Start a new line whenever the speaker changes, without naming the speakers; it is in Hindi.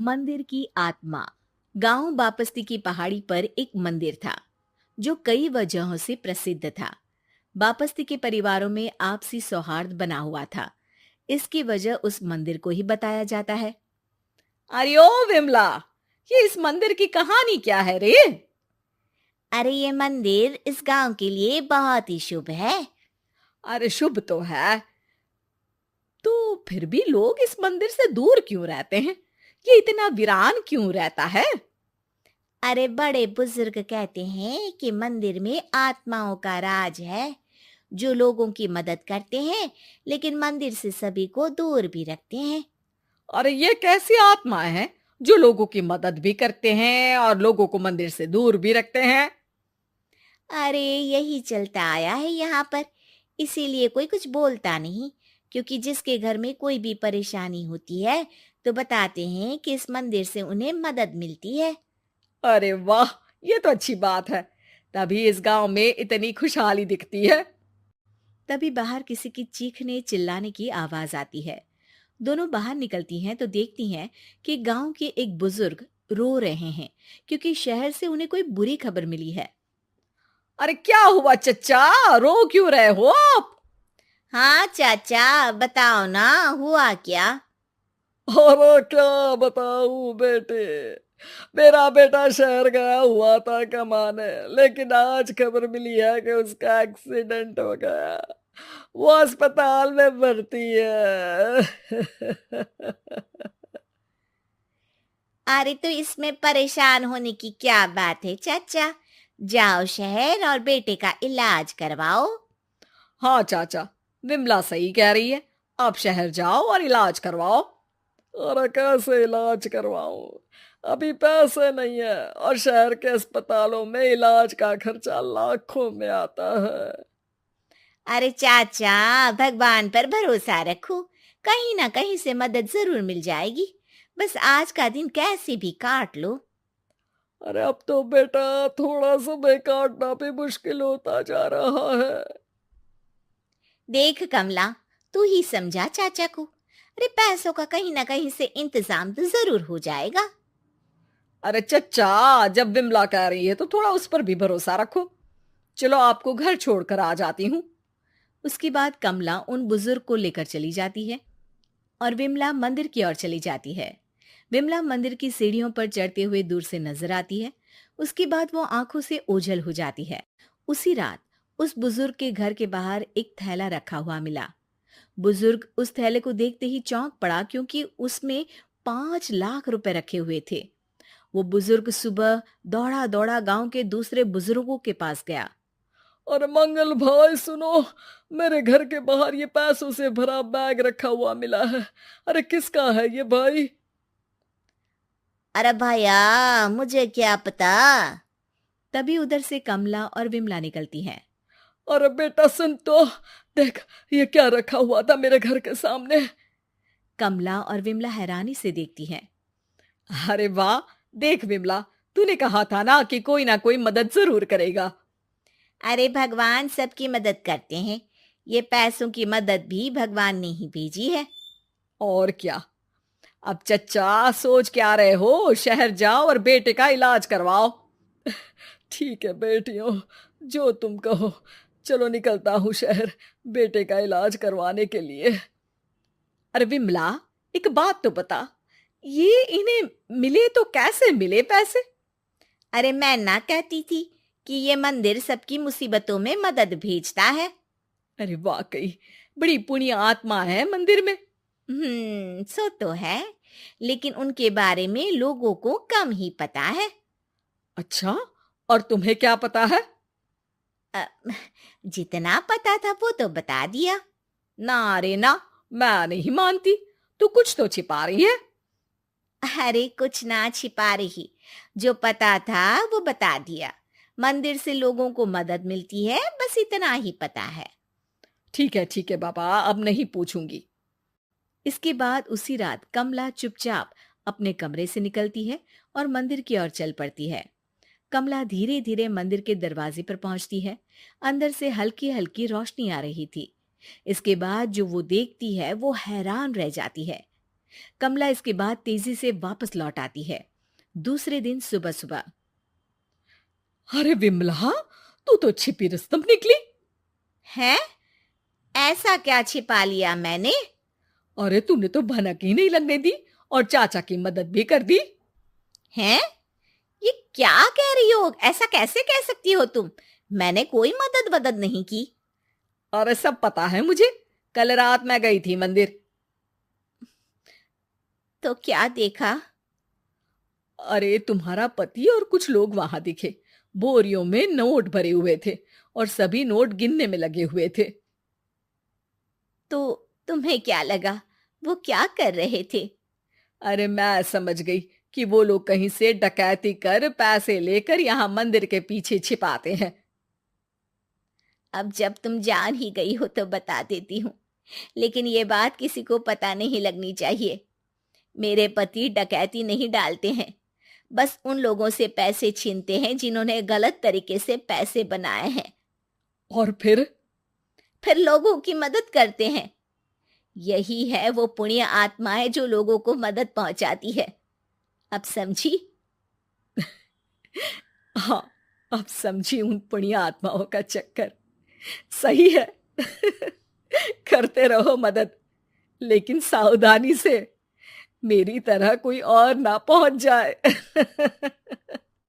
मंदिर की आत्मा। गांव बापस्ती की पहाड़ी पर एक मंदिर था जो कई वजहों से प्रसिद्ध था। बापस्ती के परिवारों में आपसी सौहार्द बना हुआ था। इसकी वजह उस मंदिर को ही बताया जाता है।
अरे ओ विमला, ये इस मंदिर की कहानी क्या है रे?
अरे ये मंदिर इस गांव के लिए बहुत ही शुभ है।
अरे शुभ तो है, तो फिर भी लोग इस मंदिर से दूर क्यों रहते हैं? ये इतना वीरान क्यों रहता है?
अरे बड़े बुजुर्ग कहते हैं कि मंदिर में आत्माओं का राज है जो लोगों की मदद करते हैं, लेकिन मंदिर से सभी को दूर भी रखते हैं।
अरे ये कैसी आत्माएं हैं जो लोगों की मदद भी करते हैं और लोगों को मंदिर से दूर भी रखते हैं?
अरे यही चलता आया है यहाँ पर, इसीलिए कोई कुछ बोलता नहीं। क्योंकि जिसके घर में कोई भी परेशानी होती है तो बताते हैं कि इस मंदिर से उन्हें मदद मिलती है।
अरे वाह, ये तो अच्छी बात है। तभी इस गांव में इतनी खुशहाली दिखती है।
तभी बाहर किसी की चीखने चिल्लाने की आवाज आती है। दोनों बाहर निकलती हैं तो देखती हैं कि गांव के एक बुजुर्ग रो रहे हैं क्योंकि शहर से उन्हें कोई बुरी खबर मिली है।
अरे क्या हुआ चच्चा, रो क्यों रहे हो आप?
हाँ चाचा, बताओ ना, हुआ क्या?
अरे क्या बताऊं बेटे, मेरा बेटा शहर गया हुआ था कमाने, लेकिन आज खबर मिली है कि उसका एक्सीडेंट हो गया। वो अस्पताल में भर्ती है।
अरे तो इसमें परेशान होने की क्या बात है चाचा, जाओ शहर और बेटे का इलाज करवाओ।
हाँ चाचा, विमला सही कह रही है। आप शहर जाओ और इलाज करवाओ। अरे कैसे इलाज करवाऊं, अभी पैसे नहीं है और शहर के अस्पतालों में इलाज का खर्चा लाखों में आता है।
अरे चाचा, भगवान पर भरोसा रखो, कहीं ना कहीं से मदद जरूर मिल जाएगी। बस आज का दिन कैसे भी काट लो।
अरे अब तो बेटा थोड़ा समय काटना भी मुश्किल होता जा रहा है।
देख कमला, तू ही समझा चाचा को। अरे पैसों का कहीं ना कहीं से इंतजाम तो जरूर हो जाएगा।
अरे चच्चा, जब विमला कह रही है तो थोड़ा उस पर भी भरोसा रखो। चलो आपको घर छोड़कर आ जाती हूँ।
उसके बाद कमला उन बुजुर्ग को लेकर चली जाती है और विमला मंदिर की ओर चली जाती है। विमला मंदिर की सीढ़ियों पर चढ़ते हुए दूर से नजर आती है। उसके बाद वो आंखों से ओझल हो जाती है। उसी रात उस बुजुर्ग के घर के बाहर एक थैला रखा हुआ मिला। बुजुर्ग उस थैले को देखते ही चौंक पड़ा क्योंकि उसमें 5 लाख रुपए रखे हुए थे। वो बुजुर्ग सुबह दौड़ा दौड़ा गांव के दूसरे बुजुर्गों के पास गया।
अरे मंगल भाई सुनो, मेरे घर के बाहर ये पैसों से भरा बैग रखा हुआ मिला है। अरे किसका है ये भाई?
अरे भैया, मुझे क्या पता। तभी उधर से कमला और विमला निकलती हैं।
अरे बेटा सुन तो, देख ये क्या रखा हुआ था मेरे घर के सामने।
कमला और विमला हैरानी से देखती हैं।
अरे वाह, देख विमला, तूने कहा था ना कोई मदद जरूर करेगा।
अरे भगवान सबकी मदद करते हैं, ये पैसों की मदद भी भगवान ने ही भेजी है।
और क्या। अब चच्चा सोच क्या रहे हो, शहर जाओ और बेटे का इलाज करवाओ। ठीक है बेटियों, जो तुम कहो। चलो निकलता हूँ शहर बेटे का इलाज करवाने के लिए। अरे विमला, एक बात तो बता, ये इन्हें मिले तो कैसे मिले पैसे?
अरे मैं ना कहती थी कि ये मंदिर सबकी मुसीबतों में मदद भेजता है।
अरे वाकई बड़ी पुण्य आत्मा है मंदिर में।
सो तो है, लेकिन उनके बारे में लोगों को कम ही पता है।
अच्छा, और तुम्हें क्या पता है?
अ, जितना पता था वो तो बता दिया।
ना रे ना, मैं नहीं मानती। तू कुछ तो छिपा रही है।
अरे कुछ ना छिपा रही, जो पता था वो बता दिया। मंदिर से लोगों को मदद मिलती है, बस इतना ही पता है।
ठीक है बाबा, अब नहीं पूछूंगी।
इसके बाद उसी रात कमला चुपचाप अपने कमरे से निकलती है और मंदिर की ओर चल पड़ती है। कमला धीरे धीरे मंदिर के दरवाजे पर पहुंचती है। अंदर से हल्की हल्की रोशनी आ रही थी। इसके बाद जो वो देखती है वो हैरान रह जाती है। कमला इसके बाद तेजी से वापस लौट आती है। दूसरे दिन सुबह सुबह।
अरे विमला, तू तो छिपी रुस्तम निकली।
है? ऐसा क्या छिपा लिया मैंने?
अरे तूने तो भनक ही नहीं लगने दी और चाचा की मदद भी कर दी।
हैं? ये क्या कह रही हो? ऐसा कैसे कह सकती हो तुम? मैंने कोई मदद वदद नहीं की।
अरे सब पता है मुझे, कल रात मैं गई थी मंदिर।
तो क्या देखा?
अरे तुम्हारा पति और कुछ लोग वहां दिखे। बोरियों में नोट भरे हुए थे और सभी नोट गिनने में लगे हुए थे।
तो तुम्हें क्या लगा? वो क्या कर रहे थे?
अरे मैं समझ गई कि वो लोग कहीं से डकैती कर पैसे लेकर यहाँ मंदिर के पीछे छिपाते हैं।
अब जब तुम जान ही गई हो तो बता देती हूँ, लेकिन ये बात किसी को पता नहीं लगनी चाहिए। मेरे पति डकैती नहीं डालते हैं, बस उन लोगों से पैसे छीनते हैं जिन्होंने गलत तरीके से पैसे बनाए हैं।
और फिर
लोगों की मदद करते हैं। यही है वो पुण्य आत्माएं जो लोगों को मदद पहुंचाती है। अब समझी?
हाँ, अब समझी उन पुण्य आत्माओं का चक्कर। सही है। करते रहो मदद, लेकिन सावधानी से, मेरी तरह कोई और ना पहुंच जाए।